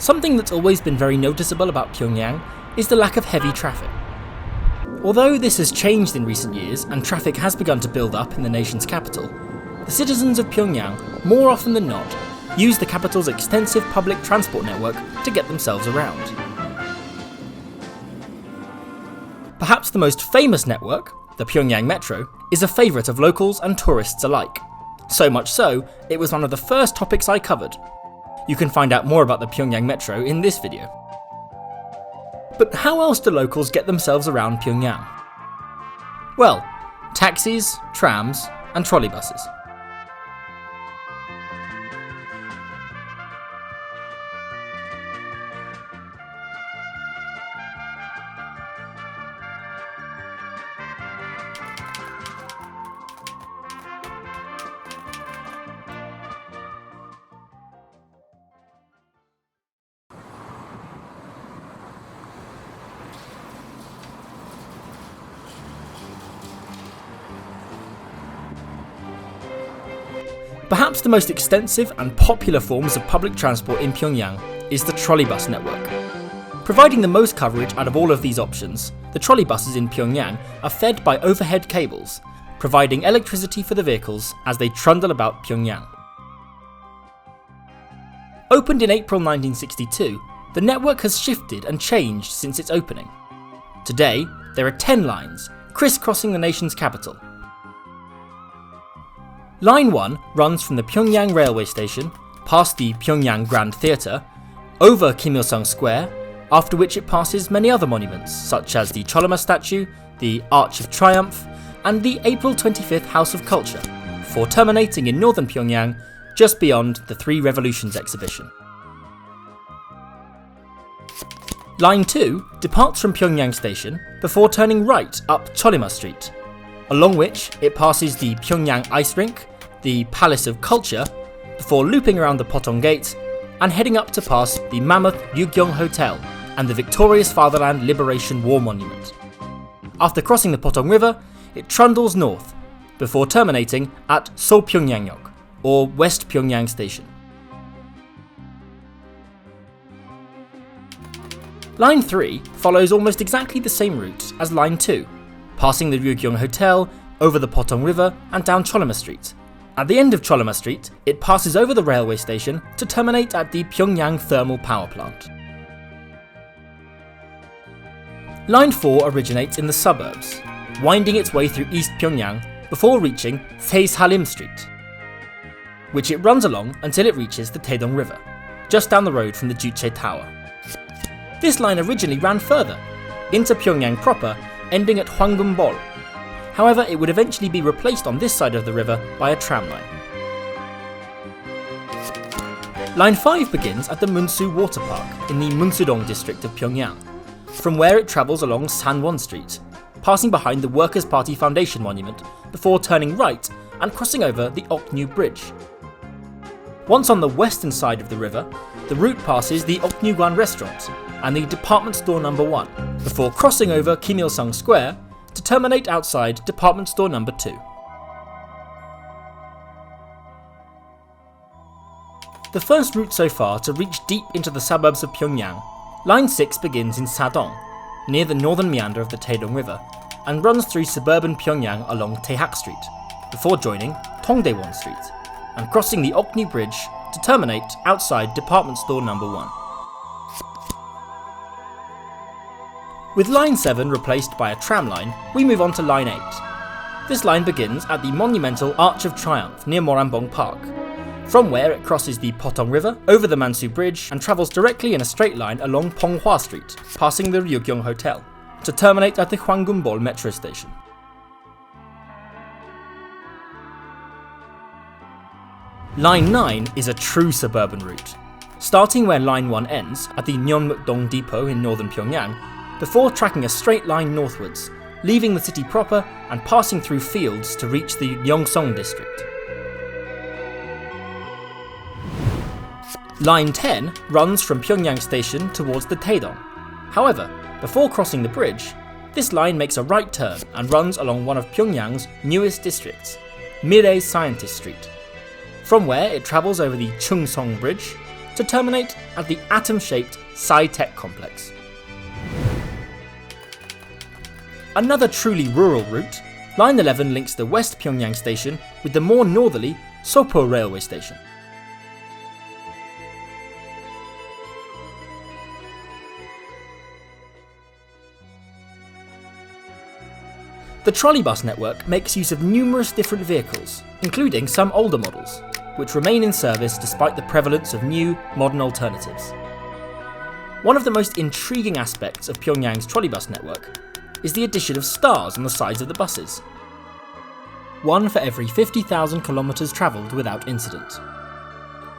Something that's always been very noticeable about Pyongyang is the lack of heavy traffic. Although this has changed in recent years and traffic has begun to build up in the nation's capital, the citizens of Pyongyang, more often than not, use the capital's extensive public transport network to get themselves around. Perhaps the most famous network, the Pyongyang Metro, is a favourite of locals and tourists alike. So much so, it was one of the first topics I covered. You can find out more about the Pyongyang Metro in this video. But how else do locals get themselves around Pyongyang? Well, taxis, trams, and trolleybuses. Perhaps the most extensive and popular forms of public transport in Pyongyang is the trolleybus network. Providing the most coverage out of all of these options, the trolleybuses in Pyongyang are fed by overhead cables, providing electricity for the vehicles as they trundle about Pyongyang. Opened in April 1962, the network has shifted and changed since its opening. Today, there are 10 lines, crisscrossing the nation's capital. Line 1 runs from the Pyongyang railway station, past the Pyongyang Grand Theatre, over Kim Il-sung Square, after which it passes many other monuments such as the Choloma statue, the Arch of Triumph, and the April 25th House of Culture, before terminating in northern Pyongyang just beyond the Three Revolutions exhibition. Line 2 departs from Pyongyang Station before turning right up Choloma Street, along which it passes the Pyongyang Ice Rink, the Palace of Culture, before looping around the Potong Gate and heading up to pass the mammoth Ryugyong Hotel and the Victorious Fatherland Liberation War Monument. After crossing the Potong River, it trundles north, before terminating at So-Pyongyangyok, or West Pyongyang Station. Line 3 follows almost exactly the same route as Line 2, passing the Ryugyong Hotel, over the Potong River and down Choloma Street. At the end of Choloma Street, it passes over the railway station to terminate at the Pyongyang Thermal Power Plant. Line 4 originates in the suburbs, winding its way through East Pyongyang before reaching Seishalim Street, which it runs along until it reaches the Taedong River, just down the road from the Juche Tower. This line originally ran further, into Pyongyang proper, ending at Hwanggumbol. However, it would eventually be replaced on this side of the river by a tram line. Line 5 begins at the Munsu Water Park in the Munsudong district of Pyongyang, from where it travels along Sanwon Street, passing behind the Workers' Party Foundation monument before turning right and crossing over the Oknu Bridge. Once on the western side of the river, the route passes the Oknugwan restaurant and the department store number 1, before crossing over Kim Il-sung Square to terminate outside department store number 2. The first route so far to reach deep into the suburbs of Pyongyang, Line 6 begins in Sadong, near the northern meander of the Taedong River, and runs through suburban Pyongyang along Taehak Street, before joining Tongdaewon Street, and crossing the Oknu Bridge to terminate outside department store number 1. With Line 7 replaced by a tram line, we move on to Line 8. This line begins at the monumental Arch of Triumph near Morambong Park, from where it crosses the Potong River, over the Mansu Bridge, and travels directly in a straight line along Ponghua Street, passing the Ryugyong Hotel, to terminate at the Hwanggumbol metro station. Line 9 is a true suburban route, starting where Line 1 ends at the Nyeonmukdong depot in northern Pyongyang, before tracking a straight line northwards, leaving the city proper and passing through fields to reach the Yeongsong district. Line 10 runs from Pyongyang Station towards the Taedong. However, before crossing the bridge, this line makes a right turn and runs along one of Pyongyang's newest districts, Mirai Scientist Street, from where it travels over the Chungsong Bridge to to terminate at the atom-shaped Sci-Tech complex. Another truly rural route, Line 11 links the West Pyongyang station with the more northerly Sopo railway station. The trolleybus network makes use of numerous different vehicles, including some older models, which remain in service despite the prevalence of new, modern alternatives. One of the most intriguing aspects of Pyongyang's trolleybus network is the addition of stars on the sides of the buses. One for every 50,000 kilometers travelled without incident.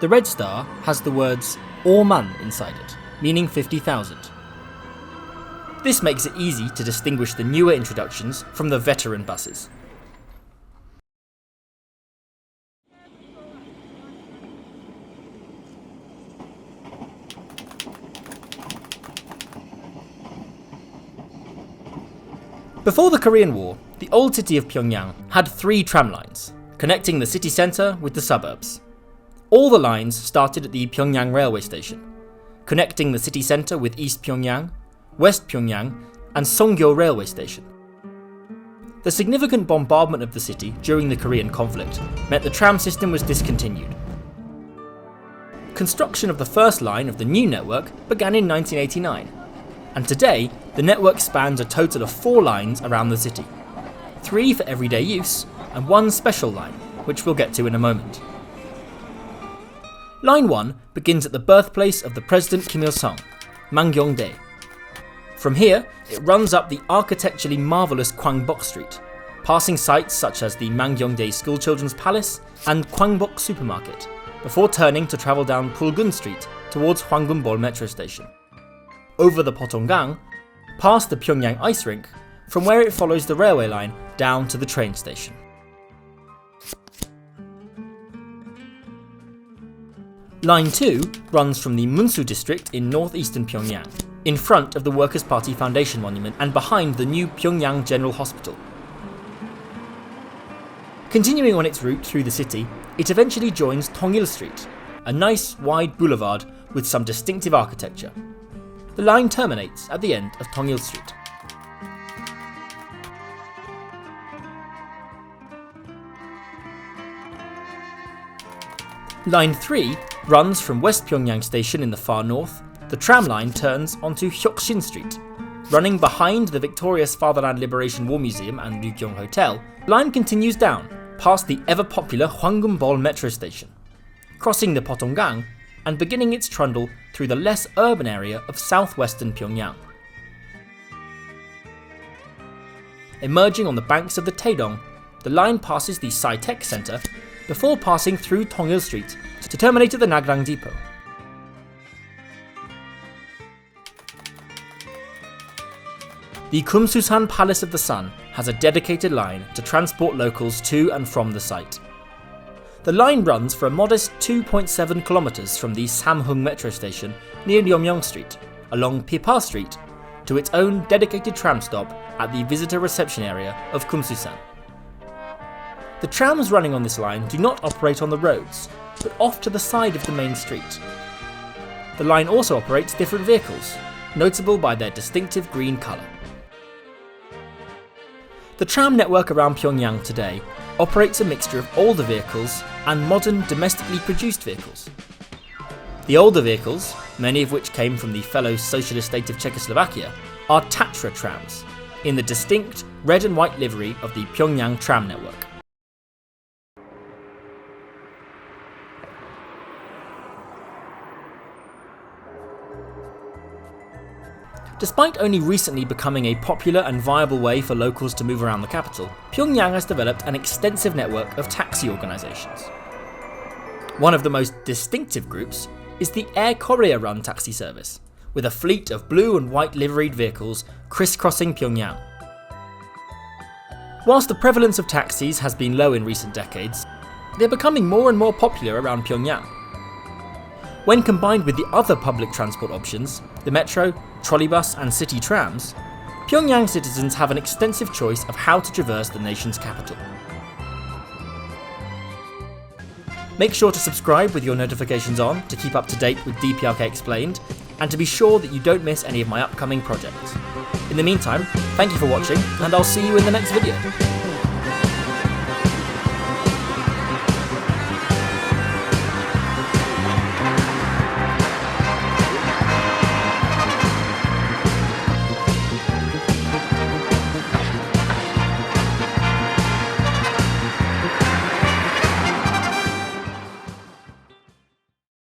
The red star has the words Orman inside it, meaning 50,000. This makes it easy to distinguish the newer introductions from the veteran buses. Before the Korean War, the old city of Pyongyang had 3 tram lines, connecting the city centre with the suburbs. All the lines started at the Pyongyang railway station, connecting the city centre with East Pyongyang, West Pyongyang and Songgyo railway station. The significant bombardment of the city during the Korean conflict meant the tram system was discontinued. Construction of the first line of the new network began in 1989, and today the network spans a total of 4 lines around the city, 3 for everyday use and 1 special line, which we'll get to in a moment. Line 1 begins at the birthplace of the President Kim Il-sung, Mangyongdae. From here, it runs up the architecturally marvellous Kwangbok Street, passing sites such as the Mangyongdae Schoolchildren's Palace and Kwangbok Supermarket, before turning to travel down Pulgun Street towards Hwangunbol Metro Station. Over the Potonggang, past the Pyongyang Ice Rink, from where it follows the railway line down to the train station. Line 2 runs from the Munsu district in northeastern Pyongyang, in front of the Workers' Party Foundation Monument and behind the new Pyongyang General Hospital. Continuing on its route through the city, it eventually joins Tongil Street, a nice wide boulevard with some distinctive architecture. The line terminates at the end of Tongil Street. Line 3 runs from West Pyongyang Station in the far north. The tram line turns onto Hyokshin Street. Running behind the victorious Fatherland Liberation War Museum and Ryugyong Hotel, the line continues down, past the ever-popular Hwangunbol Metro Station, crossing the Potonggang and beginning its trundle through the less urban area of southwestern Pyongyang. Emerging on the banks of the Taedong, the line passes the Sci-Tech Center before passing through Tongil Street to terminate at the Nagrang Depot. The Kumsusan Palace of the Sun has a dedicated line to transport locals to and from the site. The line runs for a modest 2.7 kilometers from the Samhung metro station near Yeomyong Street, along Pipa Street, to its own dedicated tram stop at the visitor reception area of Kumsusan. The trams running on this line do not operate on the roads, but off to the side of the main street. The line also operates different vehicles, notable by their distinctive green colour. The tram network around Pyongyang today operates a mixture of older vehicles and modern domestically produced vehicles. The older vehicles, many of which came from the fellow socialist state of Czechoslovakia, are Tatra trams, in the distinct red and white livery of the Pyongyang tram network. Despite only recently becoming a popular and viable way for locals to move around the capital, Pyongyang has developed an extensive network of taxi organisations. One of the most distinctive groups is the Air Korea-run taxi service, with a fleet of blue and white liveried vehicles crisscrossing Pyongyang. Whilst the prevalence of taxis has been low in recent decades, they're becoming more and more popular around Pyongyang. When combined with the other public transport options, the metro, trolleybus and city trams, Pyongyang citizens have an extensive choice of how to traverse the nation's capital. Make sure to subscribe with your notifications on to keep up to date with DPRK Explained, and to be sure that you don't miss any of my upcoming projects. In the meantime, thank you for watching, and I'll see you in the next video.